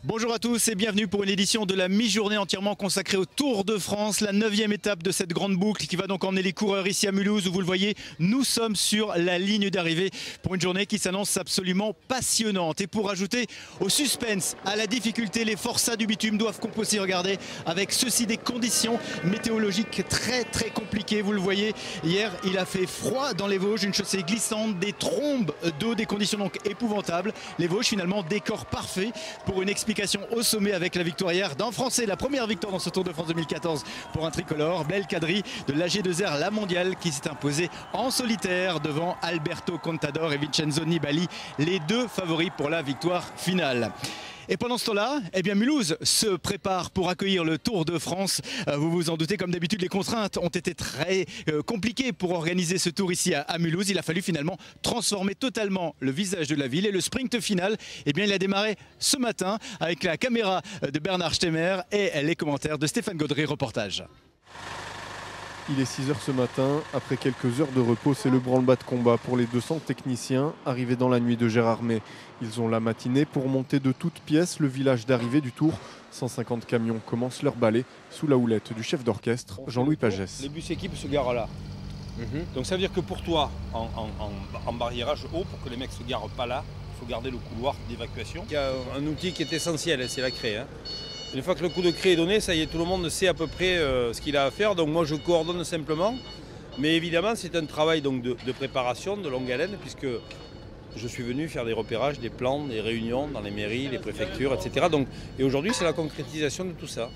Bonjour à tous et bienvenue pour une édition de la mi-journée entièrement consacrée au Tour de France, la 9e étape de cette grande boucle qui va donc emmener les coureurs ici à Mulhouse où vous le voyez, nous sommes sur la ligne d'arrivée pour une journée qui s'annonce absolument passionnante. Et pour ajouter au suspense, à la difficulté, les forçats du bitume doivent composer, regardez, avec ceci des conditions météorologiques très compliquées. Vous le voyez, hier il a fait froid dans les Vosges, une chaussée glissante, des trombes d'eau, des conditions donc épouvantables. Les Vosges finalement décor parfait pour une explication au sommet avec la victoire hier d'un Français, la première victoire dans ce Tour de France 2014 pour un tricolore, Blaise Kadri de l'AG2R La Mondiale qui s'est imposé en solitaire devant Alberto Contador et Vincenzo Nibali, les deux favoris pour la victoire finale. Et pendant ce temps-là, eh bien Mulhouse se prépare pour accueillir le Tour de France. Vous vous en doutez, comme d'habitude, les contraintes ont été très compliquées pour organiser ce tour ici à Mulhouse. Il a fallu finalement transformer totalement le visage de la ville. Et le sprint final, eh bien, il a démarré ce matin avec la caméra de Bernard Stemmer et les commentaires de Stéphane Gaudry, reportage. Il est 6 h ce matin. Après quelques heures de repos, c'est le branle-bas de combat pour les 200 techniciens arrivés dans la nuit de Gérardmer. Ils ont la matinée pour monter de toutes pièces le village d'arrivée du Tour. 150 camions commencent leur balai sous la houlette du chef d'orchestre, Jean-Louis Pagès. Les bus équipes se garent là. Donc ça veut dire que pour toi, en barriérage haut, pour que les mecs ne se garent pas là, il faut garder le couloir d'évacuation. Il y a un outil qui est essentiel, c'est la craie. Une fois que le coup de craie est donné, ça y est, tout le monde sait à peu près ce qu'il a à faire. Donc moi je coordonne simplement. Mais évidemment c'est un travail donc, de préparation, de longue haleine, puisque je suis venu faire des repérages, des plans, des réunions dans les mairies, les préfectures, etc. Et aujourd'hui c'est la concrétisation de tout ça.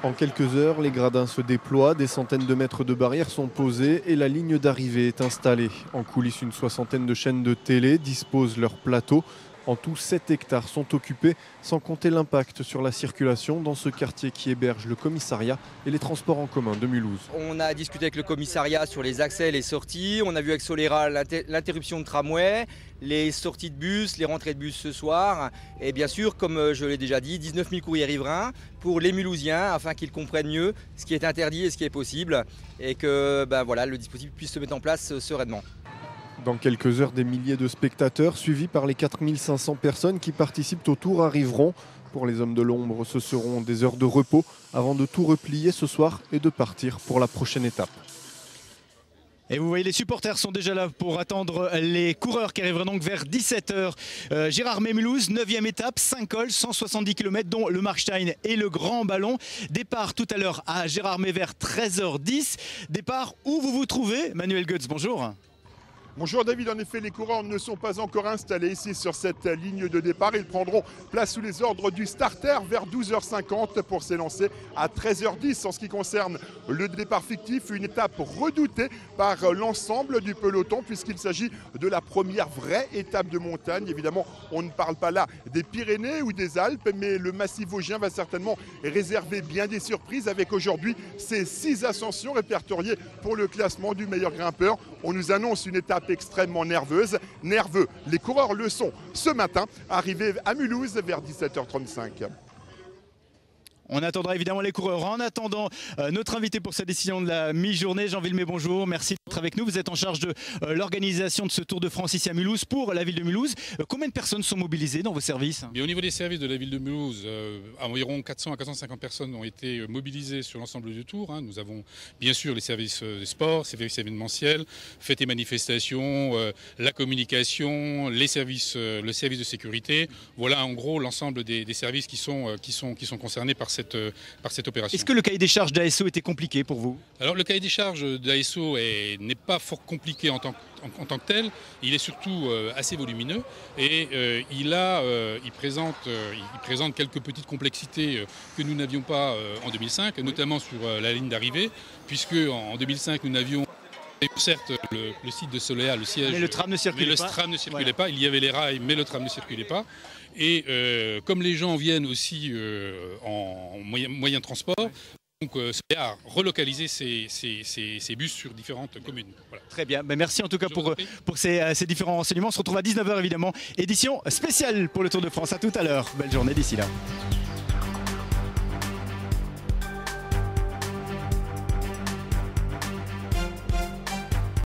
En quelques heures, les gradins se déploient, des centaines de mètres de barrières sont posés et la ligne d'arrivée est installée. En coulisses, une soixantaine de chaînes de télé disposent leur plateau. En tout, 7 hectares sont occupés, sans compter l'impact sur la circulation dans ce quartier qui héberge le commissariat et les transports en commun de Mulhouse. On a discuté avec le commissariat sur les accès et les sorties. On a vu avec Solera l'interruption de tramway, les sorties de bus, les rentrées de bus ce soir. Et bien sûr, comme je l'ai déjà dit, 19 000 courriers riverains pour les Mulhousiens afin qu'ils comprennent mieux ce qui est interdit et ce qui est possible. Et que le dispositif puisse se mettre en place sereinement. Dans quelques heures, des milliers de spectateurs, suivis par les 4500 personnes qui participent au Tour, arriveront. Pour les hommes de l'ombre, ce seront des heures de repos avant de tout replier ce soir et de partir pour la prochaine étape. Et vous voyez, les supporters sont déjà là pour attendre les coureurs qui arriveront donc vers 17 h. Gérardmer-Mulhouse, 9e étape, 5 cols, 170 km, dont le Markstein et le Grand Ballon. Départ tout à l'heure à Gérardmer vers 13 h 10. Départ où vous vous trouvez, Manuel Goetz, bonjour. Bonjour David, en effet les coureurs ne sont pas encore installés ici sur cette ligne de départ. Ils prendront place sous les ordres du starter vers 12 h 50 pour s'élancer à 13 h 10. En ce qui concerne le départ fictif, une étape redoutée par l'ensemble du peloton puisqu'il s'agit de la première vraie étape de montagne. Évidemment, on ne parle pas là des Pyrénées ou des Alpes, mais le massif vosgien va certainement réserver bien des surprises avec aujourd'hui ces 6 ascensions répertoriées pour le classement du meilleur grimpeur. On nous annonce une étape extrêmement nerveux. Les coureurs le sont ce matin, arrivés à Mulhouse vers 17 h 35. On attendra évidemment les coureurs. En attendant, notre invité pour cette décision de la mi-journée, Jean Villemé, bonjour. Merci d'être avec nous. Vous êtes en charge de l'organisation de ce Tour de France ici à Mulhouse pour la ville de Mulhouse. Combien de personnes sont mobilisées dans vos services? Au niveau des services de la ville de Mulhouse, environ 400 à 450 personnes ont été mobilisées sur l'ensemble du Tour. Nous avons bien sûr les services des sports, les services événementiels, fêtes et manifestations, la communication, le service de sécurité. Voilà en gros l'ensemble des services qui sont concernés par cette opération. Est-ce que le cahier des charges d'ASO était compliqué pour vous? Alors le cahier des charges d'ASO n'est pas fort compliqué en tant que tel, il est surtout assez volumineux et il présente quelques petites complexités que nous n'avions pas en 2005, notamment sur la ligne d'arrivée, puisque en 2005 nous n'avions certes le site de Solea, le siège, mais le tram ne circulait pas. Il y avait les rails, mais le tram ne circulait pas. Et comme les gens viennent aussi en moyen de transport, donc Solea a relocalisé ces bus sur différentes communes. Voilà. Très bien, merci en tout cas pour ces différents renseignements. On se retrouve à 19 h évidemment, édition spéciale pour le Tour de France. À tout à l'heure, belle journée d'ici là.